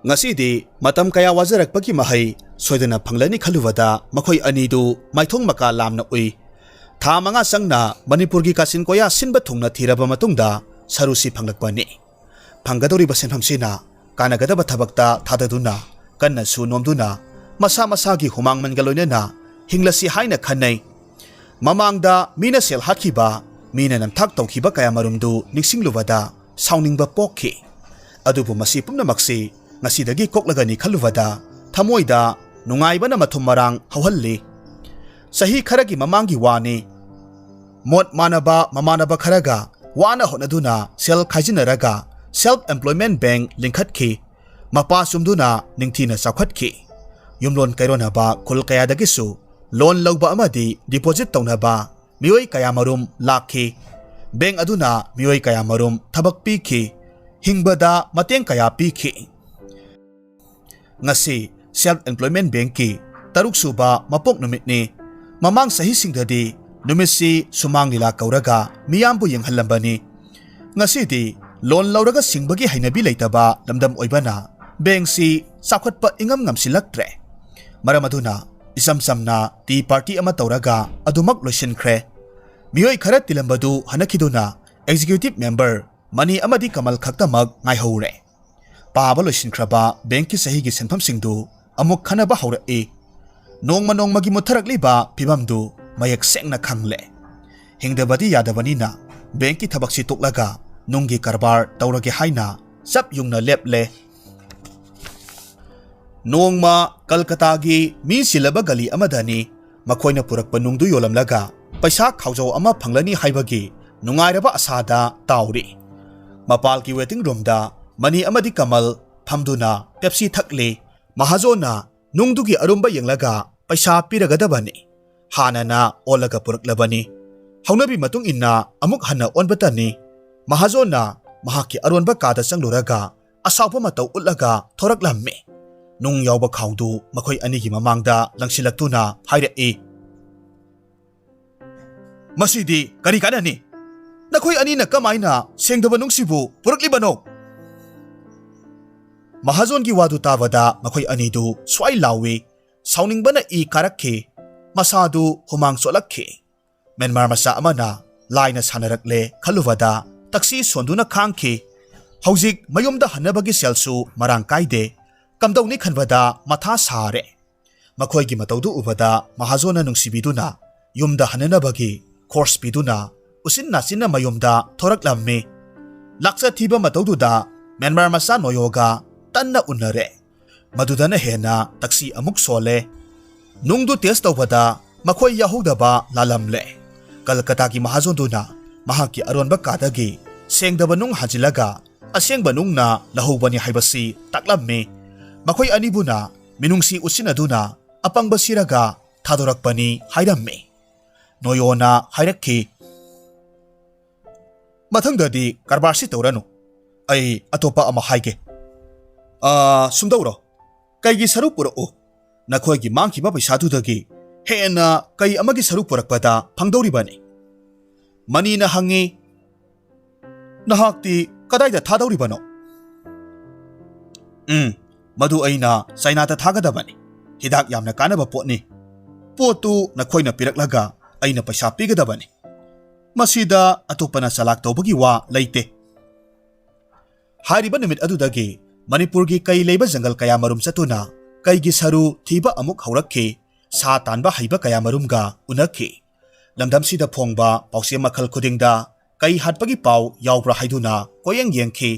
Ngasidi matam kaya wajarakpaki mahai soidana phanglani khalubada makhoi anidu maithong maka lamna ui tha manga sangna Manipurgi kasin koya sinba thungna thiraba matungda sarusi phanglakpani phangadori basenhamsina kanagadaba thabakta thadaduna kanna su nomduna masa masagi humang mangaloinena hinglasi haina khanai mamangda mina sel hatkiba mina namthak tawkhiba kaya marumdu ningsinglubada sauningba pokhi adubu masi pumnamakse ngasidagi koklagani khalubada thamoida nungaibana mathum marang hawhalli sahi kharagi mamangi wani mot mamanaba kharaga wana honaduna sel khajinaraga self employment bank linkhatki mapa sumduna ningthina sakhatki yumlon kaironaba khul kayadagisu loan lawba amadi deposit tawnaba mioi kaya marum lakhi bank aduna mioi kaya marum thabak pikhi hingbada mateng kaya pikhi ngasi self employment bank ki taruk suba mapok numitni mamang sahi singdadi numisi sumang lila kauraga miyambu yenghalambani ngasi di loan lauraga singbagi hainabi leitaba lamdam oibana bank si sakhatpa ingam ngamsilaktre maramaduna isam samna ti party ama tauraga adumak loisinkhre mioi khara tilambadu hanakiduna executive member mani amadi kamal khaktamak ngaihore पाबा लोइसिनख्रबा bank की सही की सेनफम सिंगदु अमुक खनबा हौरए नोंगमा मुथरकलिबा फिबमदु मयक सेंगना खंगले हिंगदबदी यादबनीना bank की थबक तोक्लगा नुंगी कारबार तौरगे हाइना सब युंगना लेपले नोंगमा कलकत्ता की मी सिलबा गली अमदनी मखोइना पुरकपा नुंगदु योलमलगा पैसा खावजौ अमा फंगलनी हाइबगी नुंगाइरबा असादा ताउरी मपाल की वेटिंग रूम दा मनी अमदी कमल फमदुना पेप्सी थकले महाजोना नुंगदुगी अरुंबा यंगलगा पैसा पिरगदबनी हानाना ओलगा पुरकलबनी हौनबी मतुंग इन्ना अमुक हन्ना ओनबतनी महाजोना महाकी अरुंबा कादा चंगलुरगा असावपा मतौ उल्लगा थोरकलम्मे नुंग यावबा खाउदु मखोय अनिगी ममांगदा लंगसिलक्तुना हाइरए मसीदी करी कानानी नखोय अनिना कमाइना सेंगदबा नुंगसिबु पुरकलिबनो महाजोन की वादु तावदा मखोय अनिदु स्वाई लावे साउनिंगबना ई कारखे मसादु हुमांग सोलखे मेनमार मसा अमना लाइना सानरकले खलुवदा तक्सी सोंदुना खांखे हौजिक मयुमदा हनबगी सेल्सु मरांग काइदे कमदौनी खनबदा मथा सारे मखोयगी मतौदु उबदा महाजोना नुंसिबिदुना युमदा हननबगी कोर्स पिदुना उसिन नासिना मयुमदा थोरकलम्मे लाक्सा थीबा मतौदुदा मेनमार मसा नोयोगा तन्ना उन्नरे मधुदना हेना तक्सी अमुक सोले नुंगदु टेस्ट तौबदा मखोय याहुदबा लालमले कलकत्ता की महाजोंदुना महाकी अरोनबा कादगी सेंगदबा नुंग हाजिलगा असेंगबा नुंगना लहुबनी हाइबसी ताकलम्मे मखोय अनिबुना मिनुंगसी उसिनदुना अपंगबा सिरगा थादोरकपनी हाइरम्मे नोयोना हाइरक्खी मथंगददी कारबारसी तौरनु ऐ अतोपा अमा हाइगे सुमदौरो कईगी सरुक पुरकु नखोयगी मांगखिबा पैसादुदगी हेना कई अमगी सरुक पुरकपदा फंगदौरिबनी मनीना हंगी नहाक्ति कदाइदा थादौरिबनो मधु अइना चाइनाता थागदबनी हिदाक यामना कानबा पोटनी पोतु नखोयना पिरकलगा अइना पैसा पिगदबनी मसीदा अतोपना चलाक तौबगी वा लैते हारिबा निमित अदुदगी मणिपुर की कई लेबा जंगल कया मरुम चतुना कईगी सरू थीबा अमुक हौरक्खी सा तानबा हैबा कया मरुमगा उनक्खी लमदमसिदा फोंगबा पाउसे मखल खुदिंगदा कई हाटपगी पाउ यावब्रा हाइदुना कोयंग येंखी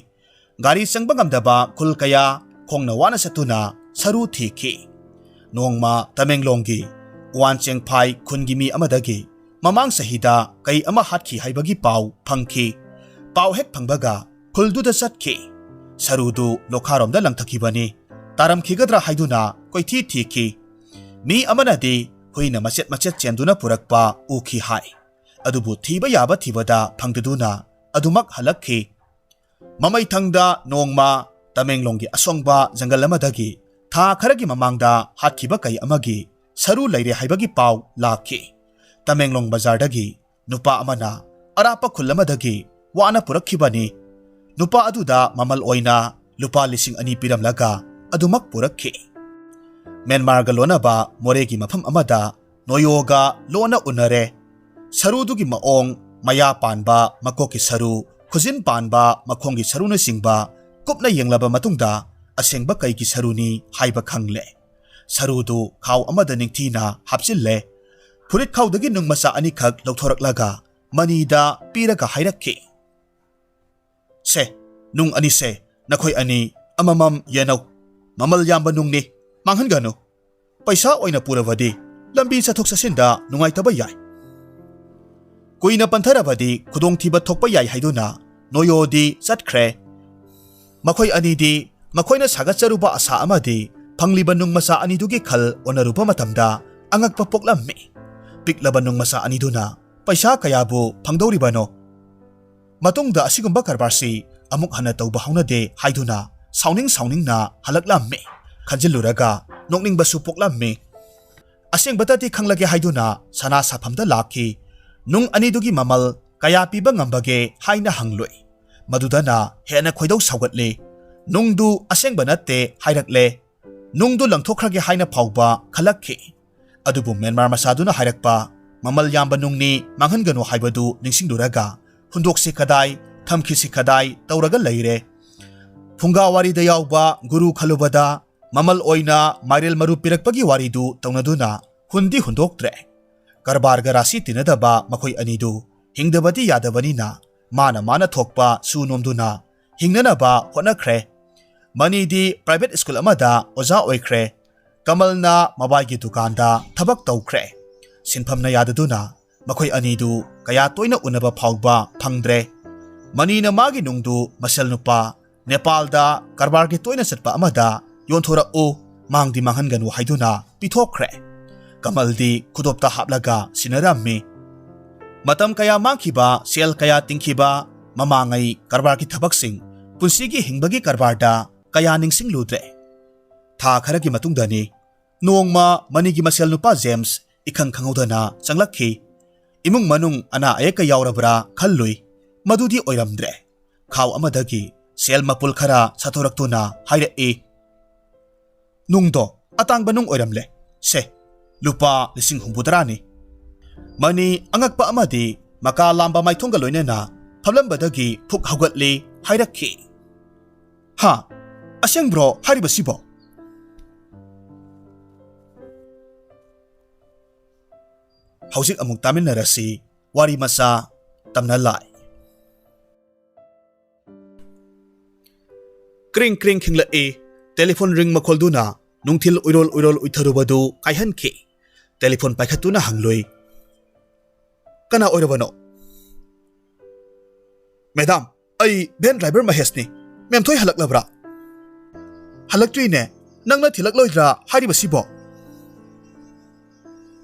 गाड़ी चंगबा ngamdaba खुल कया खोंगना वाना चतुना सरू थीखी नोंगमा तमेंगलोंगी वानचेंग फाई खुनगी मी अमदगी ममांग सहिदा कई अमा हाटखी हाइबगी पाउ फंगखी पाउ हेक फंगबगा खुलदुदा चतखी सरुदु लोखारोमदा लंगथखिबनी तारमखिगद्रा हाइदुना कोइथी थीखी मी अमनादि हुइना मचेत मचेत चेंदुना पुरकपा उखी हाय अदुबु थीबा याबा थीबदा फंगदुना अदुमक हलक्खी ममैथंगदा नोंगमा तमेंगलोंगी असोंगबा जंगल अमदगी था खरगी ममांगदा हाटखिबा कई अमगी सरू लैरे हाइबगी पाउ लाखी तमेंगलोंग बाजारदगी नुपा अमना अरापा खुल्लमदगी वाना पुरखिबनी नुपा अदुदा ममल ओइना लुपा लिसिंग अनि पिरमलगा adumak purakhi. Myanmar ga lona ba more gi mafam amada noyoga lona unare. Saru dugi maong maya panba makoki saru khuzin panba makhongi saru na singba kupna yenglaba matungda asengba kai gi saru ni haiba khangle. Saru du khaw amada ningthina hapchille. Purit khaw dagi nung masa ani khak lauthoraklaga manida piraga hairakhi. Se nung ani se nakhoi ani amamam yanau mamal yamba nung ni manghangano paisa oina purawadi lambi sathok sasinda nungai taba yai. Kuina pantharabadi khudong thiba thokpa yai haiduna noyodi chatkre. Makhoi ani di makhoina sagatcharuba asa amadi phangliba nung masa ani dugi khal onaruba matamda angakpa poklammi. Piklaba nung masa ani duna paisa kayabu phangdoribano. Matungda asigumba karbarsi amuk hana tawba haunade haiduna sauning na halaklammi. Khanjiluraga nokning basu poklammi. Aseng batati khanglage haiduna sana saphamda lakhi. Nung anidugi mamal kaya piba ngambage haina hangloi. Madudana hena khoidau saugatle. Nungdu aseng banate hairakle. Nungdu langthokhrage haina phawba khalakhi. Adubu Myanmar masaduna hairakpa mamal yamba nungni manghangano haibadu ningsingduraga hundoksi kadai thamkhisi kadai tawraga leire. Phunga wari da yawba guru khalubada mamal oina mairel maru pirakpagi waridu tawnaduna hundi hundoktre. Karbar ga rasi tinadaba makhoi anidu hingdabadi yadabanina mana thokpa su nomduna hingnanaba honakhre. Manidi private school amada oja oikre. Kamalna mabaigi dukanda thabak tawkre. Sinphamna yadaduna makhoi anidu kaya toina unaba phawba phangdre. Manina magi nungdu masal nupa Nepal da karbar gi toina satpa amada yonthora o mangdi manghanganu haiduna pithokre. Kamaldi khudopta haplaga sinarammi. Matam kaya mangkhiba sel kaya tingkhiba mamangai karbar ki thabaksing punsigi hingbagi karbarda kaya ningsing ludre. Tha kharagi matungdani nongma manigi masel nupa James ikhang khangodana changlakhi. Imung manung ana ayaka yawrabra khallui madudi oiramdre. Khaw amadagi sel mapul khara sathораktuna haira e. Nungdo atangba nung oiramle. Se lupa lising humbudarani. Mani angakpa amadi maka lamba maithonga loinena phablambadagi phuk haugatli hairakhi. Ha aseng bro haribasibo. Hausik amuk taminarasi wari masa tamnalai. Kring khingla e telephone ring makholduna nungthil uirol uitharubadu kaihanki. Telephone paikhatuna hangloi. Kana oirabano? Madam, ai van driver mahesni. Mem thoi halaklabra. Halaktuine nangna thilakloidra haribasibo.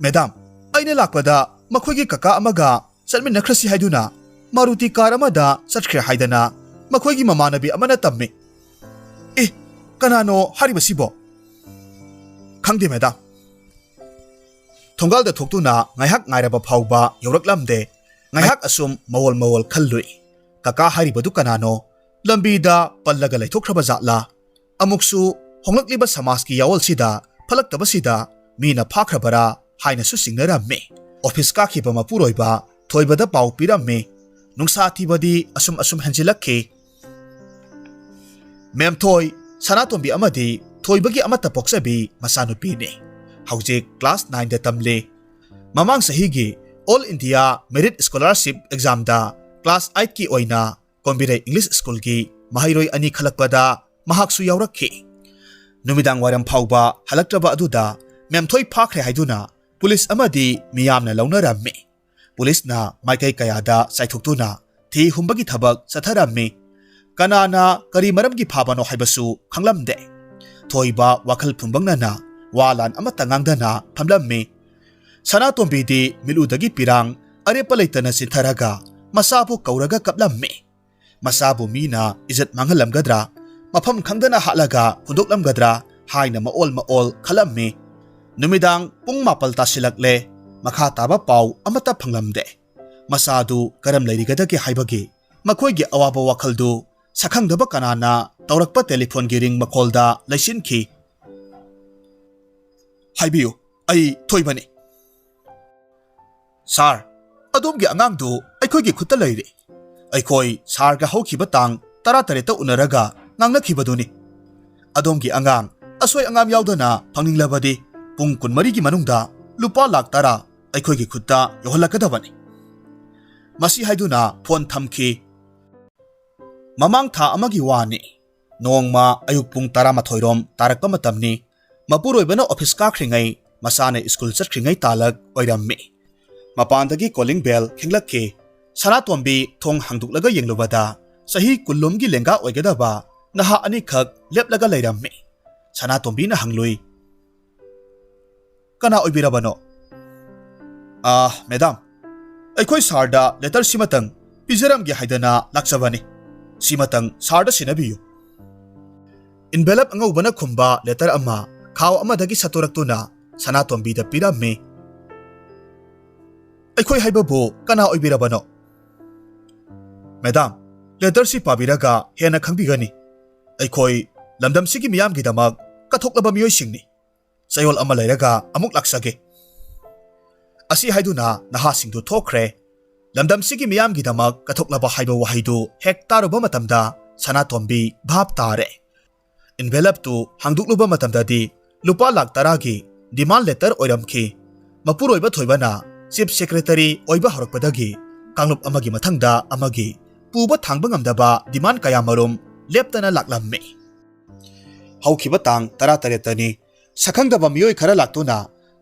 Madam, aine lakpada makhoigi kaka amaga chatminakhrasi haiduna Maruti car amada chatkre haidana makhoigi mamanabi amana tammi. Eh, kanano haribasibo? Khangde madam. Thongal da thoktuna ngaihak ngairaba phawba yawraklamde ngaihak asum mawol khallui. Kaka haribadu kanano lambi da pallaga laithokhraba zatla amuksu honglakliba samaski yawol sida phalaktaba sida mina phakhrabara haina su singnaramme. Office ka khiba mapuroiba thoibada paw piramme. Nungsa thibadi asum hanjilakhe. Mem thoi sanatombi amadi thoibagi amata poksabi masanupi ne. Haujik class 9 da tamle. Mamang sahigi All India Merit Scholarship Exam da class 8 ki oina Kombire English School ki mahairoi ani khalakpada mahaksu yawrakhi. Numidang waram phawba halaktraba aduda mem thoi phakre haiduna police amadi miyamna launaramme. Police na maikai kayada saithokduna thi humbagi thabak satharamme. Kanana kari maramgi phabano haibasu khanglamde. Thoiba wakhal phumbangnana walan amata ngangdana phamlamme. Sanatombi di miludagi pirang arepa leitana sintharaga masabu kauraga kaplamme. Masabu mina izat mangalamgadra mafam khangdana halaga hundoklamgadra haina maol khalamme. Numidang pung mapal tasilakle makha taba paw amata phanglamde. Masadu karam leirigadagi haibagi makhoigi awaba wakhaldu sakhangdaba kanana तौरक्पा telephone की ring मखोलदा लैसिनखी। हाइबियो, आई थोइबने। Sir, अदोमगी अंगांगदु अखोइगी खुत्ता लैरे। अखोइ सारगा हौखिबा तांग 13 उनरगा ngangnakibaduni adomgi angang asoi angam yaudana phanginglabadi pung 13 gi manungda lupa lakh 10 aikhoi gi khutta yoholakadabani masi haiduna phone thamki mamang tha amagi wani nongma ayuk pung 12 rom tarakpa matamni mapuroibana office ka khringai masane school chatkringai talak oirammi mapandagi calling bell khinglakki sanatombi thong hangduklaga yenglubada sahi kullumgi lenga oigadaba naha ani khak leplaga leirammi sanatombi na hanglui kana oibirabano madam aikhoi sarda letter simatang pijaram gi haidana lakchabani simatang sarda sinabiyu envelope angobana khumba letter ama khaw amadagi saturaktuna sanatombi da pirammi aikhoi haibabu kana oibirabano madam letter si pabiraga hena khangbigani aikhoi lamdam sigi miyam gi damak kathoklaba miyoi singni sayol ama leiraga amuk laksage asi haiduna naha singdu thokre lamdam sigi miyam gi damak kathoklaba haiba wahaidu hektar ba matamda sanatombi bhab tare envelope tu hangdukluba matamda di lupa lakh 10 gi demand letter oiramki mapuroiba thoibana chief secretary oiba horakpadagi kanglup amagi mathangda amagi puba thangba ngamdaba demand kaya marum leptana laklammi haukiba tang 13 tani sakhangdaba miyoi khara laktuna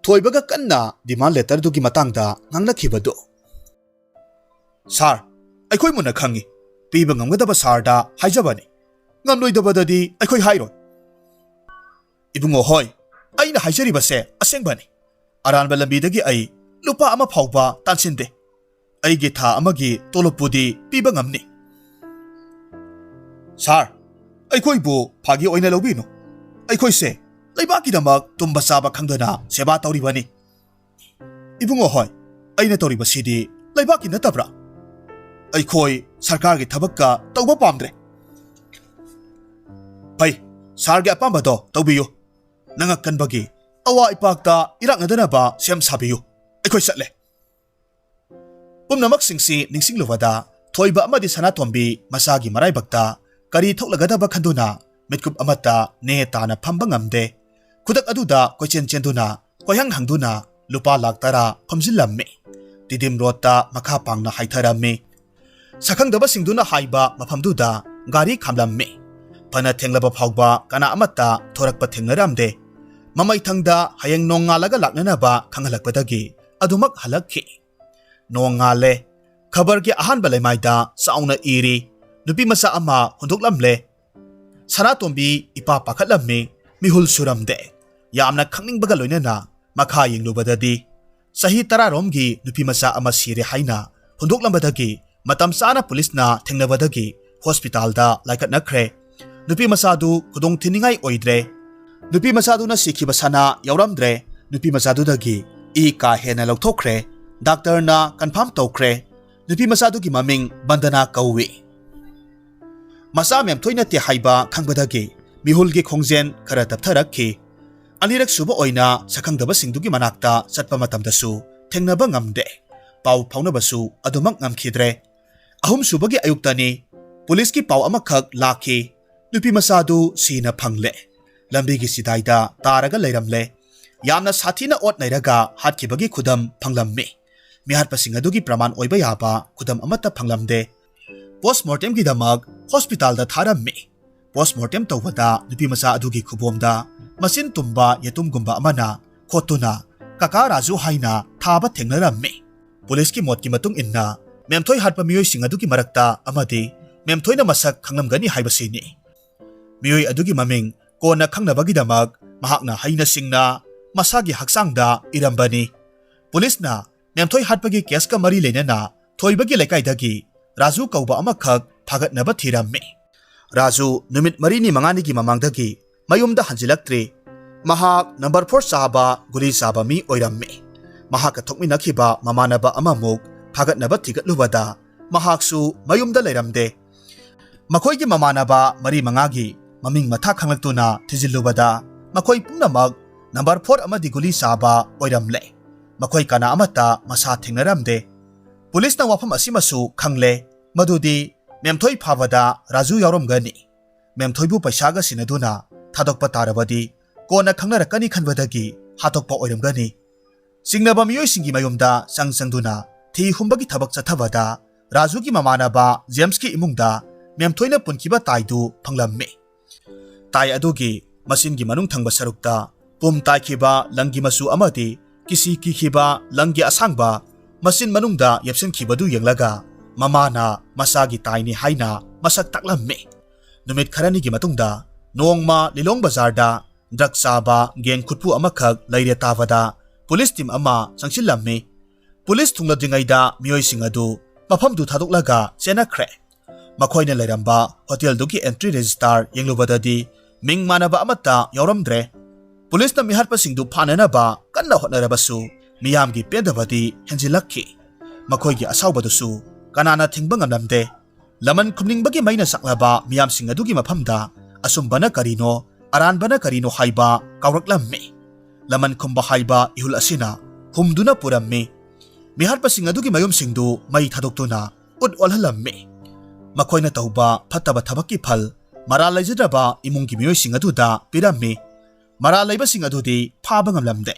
thoibaga kanna demand letter dugi matangda ngangnakhibadu sir aikhoi muna khangi piba ngamgadaba sarda haijabani ngamloidabadadi aikhoi hairo ibungo hoi aina haijari base asengbani aranba lambidagi ai lupa ama phauba tansinde aigi tha amagi tolopudi piba ngamni sir aikhoi bu phagi oina lobino aikhoi se laibaki damak tumba saba khangdana seba tauribani ibungo hoi aina tauriba sidi laibaki natabra aikhoi sarkar gi thabakka tawba pamdre pai sarge apamba do tawbiyo nanga kanbagi awa ipakta irak ngadana ba sem sabiyo aikhoi satle pumnamak singsi ningsinglubada thoiba amadi sanatombi masagi maraibakta kari thoklagadaba khanduna mitkup amata ne tana phamba ngamde khudak aduda kochen chenduna koyang hangduna lupa lakh 10 phomjillammi tidim rota makha pangna haitharammi sakhangdaba singduna haiba maphamduda gari khamlammi phana thenglaba phawba kana amata thorakpa thengnaramde mamai thangda hayeng nongalaga laknana ba khanghalakpadagi adumak halakhi nongale khabar gi ahan balai maida sauna iri nupi masa ama hunduklamle sanatombi ipa pakhatlammi mihul suramde yamna khangningbga loinana makha yinglubadadi sahi 10 romgi nupi masa ama sire haina hunduklambadagi matam sana police na thengnabadagi hospital da laikatnakre nupi masa du khudong thiningai oidre nupi masa du na sikhiba sana yauramdre nupi masa du dagi e ka hena lokthokre doctor na confirm tokre nupi masa du gi maming bandana kawi masa mem thoina te haiba khangbadagi mihulgi khongjen khara taptharakhi anirak suba oina sakhangdaba singdugi manakta chatpa matamdasu thengnaba ngamde pau phaunabasu adumak ngamkhidre ahum subagi ayuktani police ki pau amakhak lakhi nupi masadu sina phangle lambi gi sidaida taraga leiramle yamna sathina ot nairaga hatkibagi khudam phanglammi mihar pasing adugi praman oiba yaba khudam amata phanglamde postmortem gi damak hospital da tharammi postmortem tawada nupi masa adugi khubomda masin tumba yatum gumba amana khotuna kaka raju haina thaba thengnarammi police ki mot ki matung inna memthoi hatpa miyoi sing adugi marakta amadi memthoi na masak khangamgani haibasini miyoi adugi maming kona khangnabagi damak mahakna haina singna masagi haksangda irambani police na memthoi hatpagi case ka mari lenana thoibagi lekai dagi raju kauba amakhak phagatnaba thirammi raju numit marini mangani gi mamangdagi mayumda hanjilaktre mahak number 4 saba guri saba mi oirammi mahak thokmi nakhiba mamanaba amamuk phagatnaba thigatlubada mahaksu mayumda leiramde Makoigi mamanaba mari mangagi maming matha khanglakuna thijillubada makoi pumnamak number 4 amadi guli saba oiramle. Makoi kana amata masa thingnaramde. Police na wafam asimasu khangle madudi memthoi phabada Raju yauromgani. Memthoibu paisaga sinaduna thadokpa tarabadi kona khangnarakani khanbadagi hatokpa oiramgani. Singnaba miyoi singi mayumda sangsangduna thi humbagi thabak chathabada Raju ki mamanaba James ki imungda memthoina punkiba taidu phanglamme. Tai adugi masingi manung thangba sarukta pum taikhiba langi masu amati kisi kikhiba langi asangba masin manungda yepsen khibadu yenglaga mamana masagi taini haina masak taklamme. Numit kharani gi matungda nongma Lilong bazarda drug saba geng khutpu amakhak laire tawada police team ama sangsillamme. Police thungladringaida miyoi singadu mafam du thadoklaga chenakhre. Makhoina lairamba hotel duki entry register yenglubadadi ming manaba amata yauramdre. Police na miharpa singdu phananaba kanna hotnarabasu miyamgi pedabadi henjilakhi. Makhoigi asawbadusu kanana thingba ngamlamde. Laman khumningbagi maina saklaba miyam singadugi mafamda asumbana karino aranbana karino haiba kawraklamme. Laman khumba haiba ihul asina humduna puramme. Miharpa singadugi mayum singdu mai thadoktuna ud olhalamme. Makhoina tauba phattaba thabakki phal mara laijadraba imungi miyoi singaduda piramme. Mara laiba singadudi phaba ngamlamde.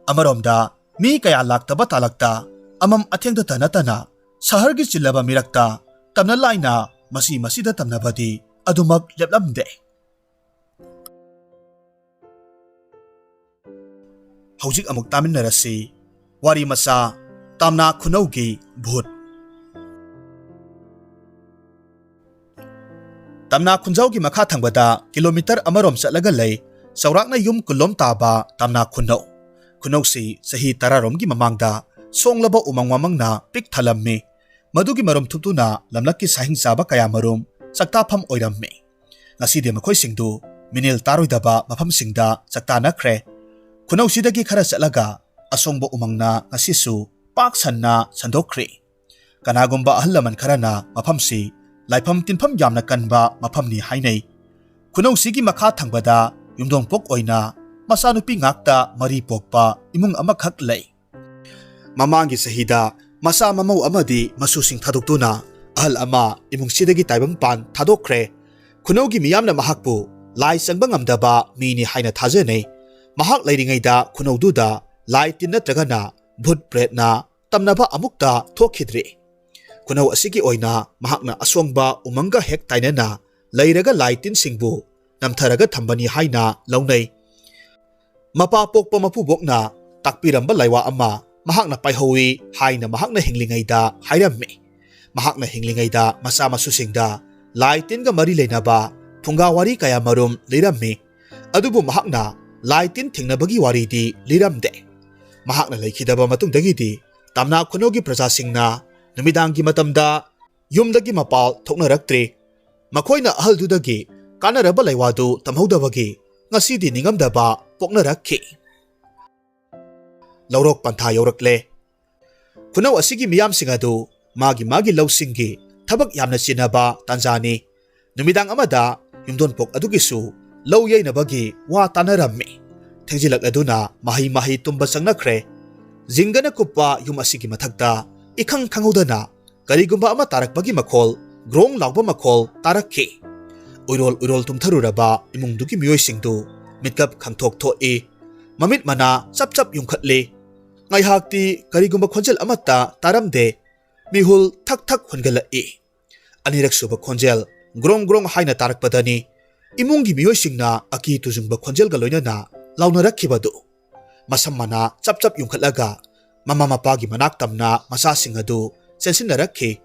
Amaromda mi kaya laktaba talakta amam athengda tanatana sahargi chillaba mirakta tamna laina masida tamnabadi adumak leplamde. Haujik amuk taminarasi wari masa tamna khunaugi bhut. Tamna khunjaugi makha thangbada kilometer amarom chatlaga lei saurakna yum kulom taba tamna khunau. Khunau si sahi tararomgi mamangda songlaba umang mamangna pik thalamme. Madugi marom thuptuna lamlakki sahing saba kaya marom saktafam oiramme. Ngasidi makhoi singdu minil taroidaba mafam singda saktanakhre. Khunau sidagi khara chatlaga asongba umangna ngasisu pak sanna sandokre. Kanagumba ahallaman kharana mafamsi laifam tinfam yamna kanba mafamni hainai. Khunau sigi makha thangbada yumdong pok oina masanupi ngakta mari pokpa imung amakhak lei. Mamangi sahida masa mamau amadi masusing thadoktuna ahal ama imung sidagi taibang pan thadokre. Khunaugi miyamna mahakpu lai sangba ngamdaba mini haina thajane. Mahak lairingaida khunaududa lai tinna tragana bhut pretna tamnaba amukta thokhidri. Khunau asigi oina mahakna aswangba umanga hek tainana lairaga lai tin singbu namtharaga thambani haina launai. Mapa pokpa mapubokna takpiramba laiwa ama mahakna paihowi haina mahakna hinglingaida hairamme. Mahakna hinglingaida masa masusingda lai tinga mari leinaba thunga wari kaya marum liramme. Adubu mahakna lai tin thingnabagi wari di liramde. Mahakna laikhidaba matungdagidi tamna khunaugi prajasingna numidangi matamda yumdagi mapal thoknaraktri. Makhoina ahaldudagi kanaraba laiwadu tamhaudabagi ngasidi ningamdaba poknarakhi. Laurok pantha yaurakle. Khunau asigi miyam singadu magi lausingi thabak yamna chinaba tanjani. Numidang amada yumdon pok adugisu lau yainabagi wa tanaramme. Thengjilak aduna mahi tumba sangnakre. Jingana kuppa yum asigi mathakta ikhang khangudana karigumba ama tarakbagi makhol grong lagba makhol tarakhi. Urol tumtharuraba imungdugi miyoi singdu mitkap khangthok thoi mamit mana chap yungkhatle. Ngaihakti karigumba khonjel amata taramde mihul thak hungalai. Anirak suba khonjel grong haina tarakpadani imungi miyoi singna aki tujungba khonjel galoinana launarakibadu. Masam mana chap yungkhatlaga mama mapagi manak tamna masa singadu sensinnarakhi.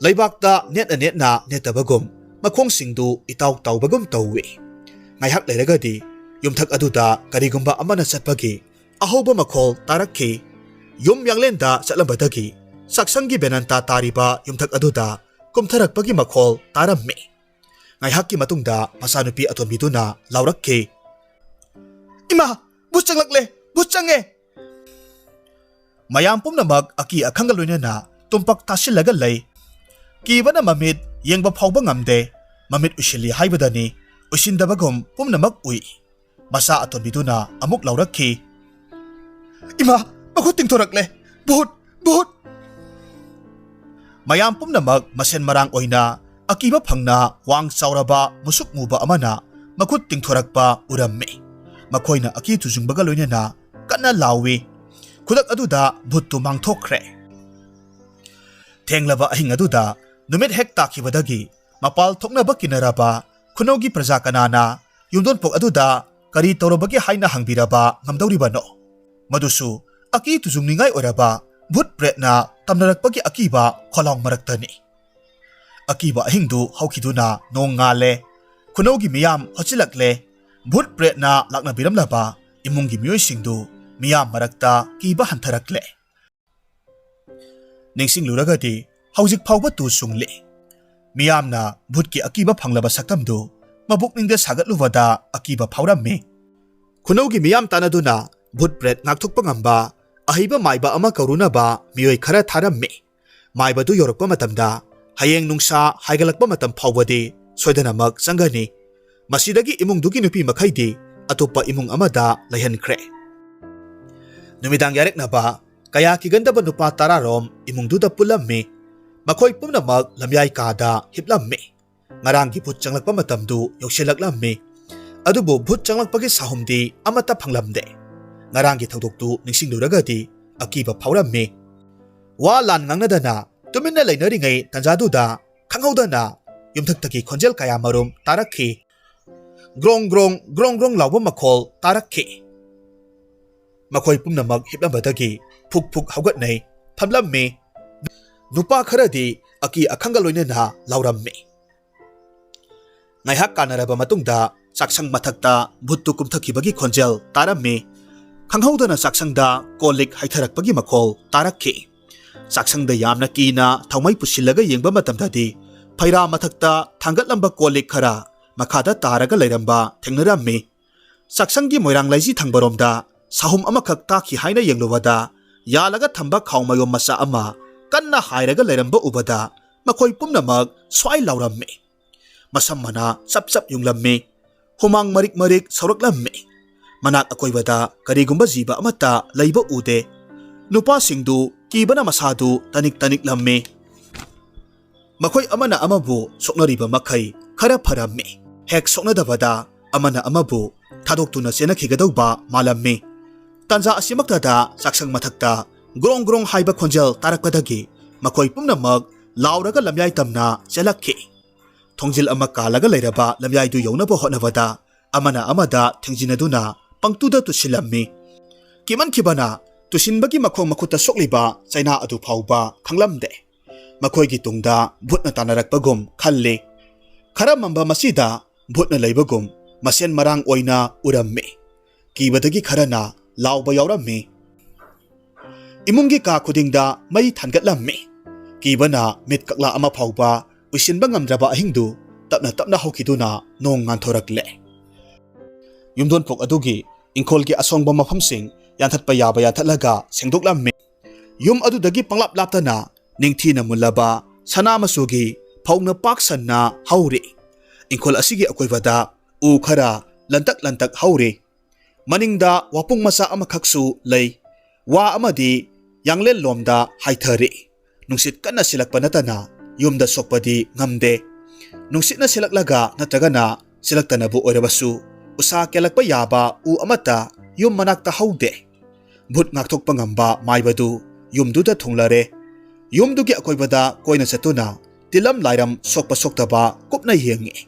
Laibakta netna netabagum makhong singdu itaw tawbagum tawwi. Ngaihak lairagadi yumthak aduda karigumba amana chatpagi ahoba makhol tarakhi. Yum yanglenda chatlambadagi saksangi benanta tariba yumthak aduda kumtharakpagi makhol taramme. Ngaihakki matungda masanupi atombiduna laurakhi. Ima bus change. Mayam pumnamak aki akhangaloinana tumpak tasilaga lay. Kibana mamit yengba phawba ngamde mamit usili haibadani usindabagum pumnamak ui masa atonbiduna amuk laurakhi ima makhut tingthorakle bhut bhut mayam pumnamak masen marang oina akiba phangna wang chauraba musuk muba amana makhut tingthorakpa uramme makhoina aki tujungbaga loinena kana lawi khudak aduda bhuttu mangthokre thenglaba ahing aduda numit hek takhibadagi mapal thoknaba kinaraba khunogi praja kanana yumdon pok aduda kari torobagi haina hangbiraba ngamdawribano madusu aki tujungningai oraba bhut pretna tamnarakpagi akiba kholong maraktani akiba ahingdu haukhiduna nong ngale khunogi miyam hochilakle bhut pretna lakna biramlaba imungi miyoi singdu miyam marakta kiba hantharakle ningsing luragadi haujik phawba tu sungli miyamna bhutki akiba phanglaba saktamdu mabukningda sagatluwada akiba phawrammi khunogi miyam tanaduna bhut pret ngakthokpa ngamba ahiba maiba ama karunaba miyoi khara tharammi maibadu yorakpa matamda hayeng nungsa haigalakpa matam phawbadi soidanamak changani masidagi imungdugi nupi makhaidi atopa imung amada laihankre numidang yareknaba kaya kigandaba nupa tararom imungduda pulammi makhoi pumnamak lamyai kada hiplammi ngarangi bhut changlakpa matamdu yoksilaklammi adubu bhut changlakpagi sahumdi amata phanglamde ngarangi thodoktu ningsingluragadi akiba phawrammi wa lan ngangnadana tuminna leinari tanjaduda khanghaudana yumthaktagi khonjel kaya marum tarakhi grong grong lawba makhol tarakhi makhoi pumnamak hiplambadagi phuk phuk haugatnai phamlammi nupa kharadi aki akhanga loinena laurammi ngaihak kanaraba matungda chaksang mathakta bhuttu kumthakibagi khonjel tarammi khanghaudana chaksangda kolik haitharakpagi makhol tarakhi chaksangda yamna kina thaumai pusilaga yengba matamdadi phaira mathakta thangatlamba kolik khara makhada taraga leiramba thengnarammi chaksangi moirang laiji thangbaromda sahum amakhak takhi haina yenglowada yalaga thamba khawmayom masa ama kanna hairaga leiramba ubada makhoi pumnamak swai laurammi masammana chap chap yunglammi humang marik marik sauraklammi manak akoibada karigumba jiba amata leiba ude nupa singdu kibana masadu tanik lammi makhoi amana amabu soknariba makhai khara pharammi hek soknadabada amana amabu thadoktu chena khigadauba malammi tanja asimaktada chaksang mathakta grong haiba khonjel tarakpadagi makhoi pumnamak lauraga lamyai tamna chelakhi thongjil ama kalaga leiraba lamyai du yonaba hotnabada amana amada thengjinaduna pangtuda tusilammi kiman khibana tusinbagi makhong makhuta sokliba chaina adu phauba khanglamde makhoigi tungda bhutna tanarakpagum khalli khara mamba masida bhutna leibagum masen marang oina urammi kibadagi kharana lauba yaurammi imungi ka khudingda mai thangatlammi kibana mit kakla ama phauba usinba ngamdraba ahingdu tapna hokiduna nong nganthorakle yumdon pok adugi ingkholgi asongba maphamsing yanthatpa yaba yathatlaga sengdoklammi yum adudagi panglap laptana ningthina mulaba sana masugi phaungna paksanna hauri ingkhol asigi akoibada u khara lantak hauri maningda wapung masa amakhaksu lei wa amadi yanglel lomda haithari nungsit kanna silakpa natana yumda sokpadi ngamde nungsitna silaklaga natragana silaktanabu oirabasu usa kelakpa yaba u amata yum manakta haude bhut ngakthokpa ngamba maibadu yumduda thunglare yumdugi akoibada koina chatuna tilam lairam sokpa soktaba kupna yengi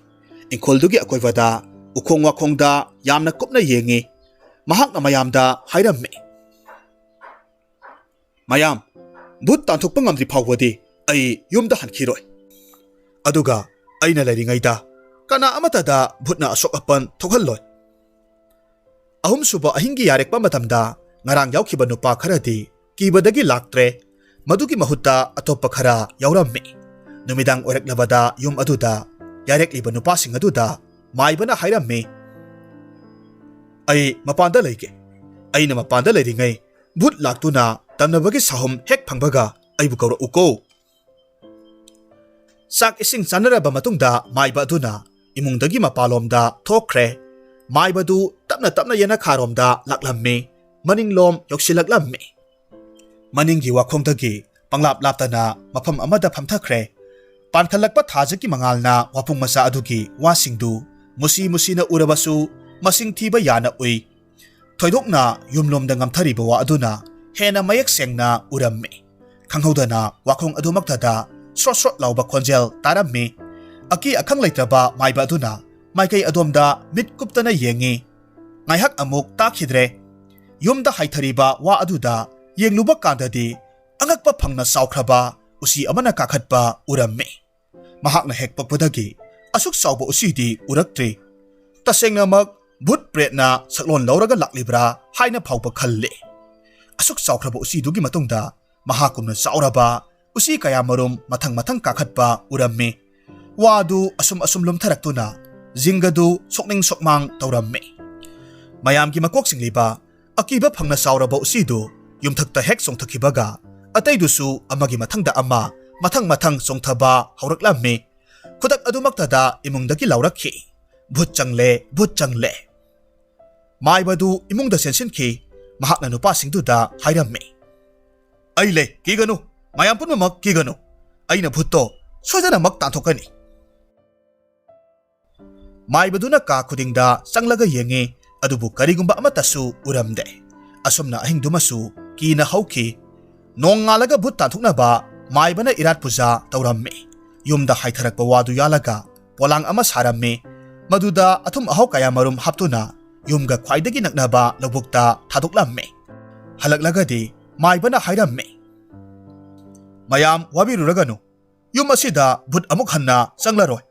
ingkholdugi akoibada ukhong wakhongda yamna kupna yengi mahakna mayamda hairammi mayam bhut tanthokpa ngamdri phawbadi ai yumda hankhiroi aduga aina lairingaida kana amatada bhutna asok apan thokhalloi ahum suba ahingi yarekpa matamda ngarang yaukhiba nupa kharadi kibadagi laktre madugi mahutta atoppa khara yaurammi numidang oiraklabada yum aduda yarekliba nupa sing aduda maibana hairammi ai mapanda leike aina mapanda leiringai bhut laktuna tamnabagi sahum hek phangbaga aibu kawra uko sak ising sanaraba matungda maiba aduna imungdagi mapalomda thokre maibadu tapna yana kharomda laklammi maninglom yoksilaklammi maninggi wakhongdagi panglap laptana mafam amada phamthakre pankhalakpa thajaki mangalna wapung masa adugi wasingdu musina urabasu masing thiba yana ui thoidokna yumlomda ngamthariba wa aduna hena mayak sengna urammi khanghodana wakhong adumaktada srot lauba khonjel tarammi aki akhang leitraba maiba aduna maikai adomda mitkuptana yengi ngaihak amuk takhidre yumda haithariba wa aduda yengluba kandadi angakpa phangna saukhraba usi amana kakhatpa urammi mahakna hekpakpadagi asuk sauba usidi uraktri tasengna mak but pretna saklon lauraga laklibra haina phaupa khalle asuk saukraba usidugi matungda mahakumna sauraba usi kaya marum mathang kakhatpa urammi wadu asum lumtharaktuna jingadu sokning sokmang taurammi mayamgi makok singliba akiba phangna sauraba usidu yumthakta hek songthakibaga ataidusu amagi mathangda ama mathang songthaba hauraklammi khudak adumaktada imungdagi laurakhi bhut changle maibadu imungda sensinki mahakna nupa singduda hairammi aile kiganu mayam punmamak kiganu aina bhutto sojana mak tanthokani maibaduna ka khudingda sanglaga yengi adubu karigumba amatasu uramde asomna ahingdumasu kina hauki nongalaga bhut tanthoknaba maibana irat puja taurammi yumda haitharakpa wadu yalaga polang ama sarammi maduda athum ahau kaya marum haptuna yumga khwaidagi naknaba lobukta thadoklammi halaklagadi maibana hairammi mayam wabiruraganu yum asida bhut amuk hanna sanglaroi